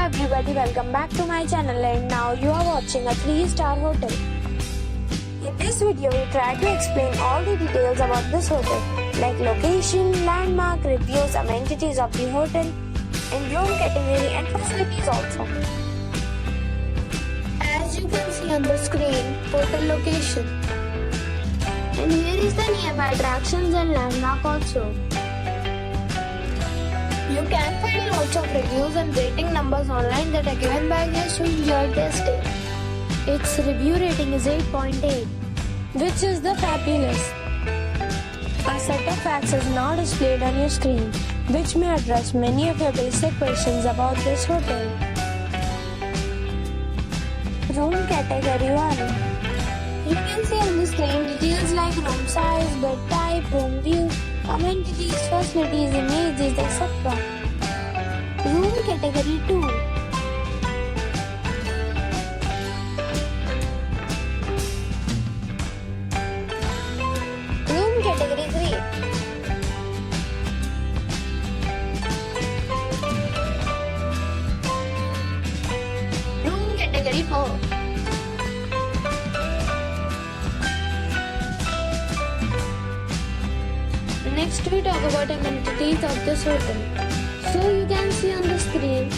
everybody, welcome back to my channel, and now you are watching a 3-star hotel. In this video, we try to explain all the details about this hotel, like location, landmark, reviews, amenities of the hotel, and room category and facilities also. As you can see on the screen, hotel location. And here is the nearby attractions and landmark also. You can find lots of reviews and rating numbers online that are given by guests who enjoyed their stay. Its review rating is 8.8, which is the fabulous. A set of facts is now displayed on your screen, which may address many of your basic questions about this hotel. Room category 1. You can see on the screen details like room size, bed type, room view, amenities, facilities, images, etc. Room category 2. Room category 3. Room category 4. Next we talk about amenities of this hotel. So you can see on the screen,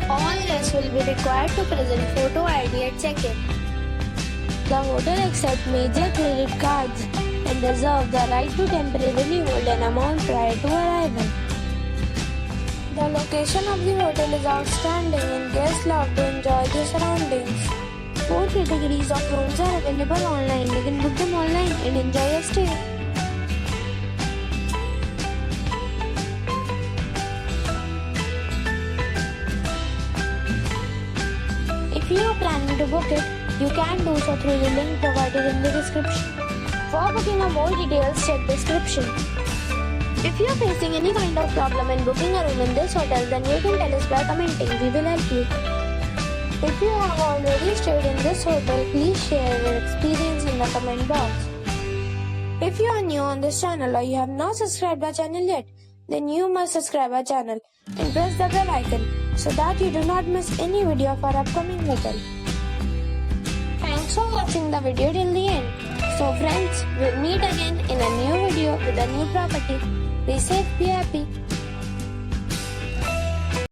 all guests will be required to present photo ID at check-in. The hotel accepts major credit cards and reserves the right to temporarily hold an amount prior to arrival. The location of the hotel is outstanding and guests love to enjoy the surroundings. 4 categories of rooms are available online. You can book them online and enjoy your stay. If you are planning to book it, you can do so through the link provided in the description. For booking or more details, check description. If you are facing any kind of problem in booking a room in this hotel, then you can tell us by commenting. We will help you. If you have already stayed in this hotel, please share your experience in the comment box. If you are new on this channel or you have not subscribed our channel yet, then you must subscribe our channel and press the bell icon so that you do not miss any video of our upcoming hotel. Thanks for watching the video till the end. So friends, we'll meet again in a new video with a new property. Be safe, be happy.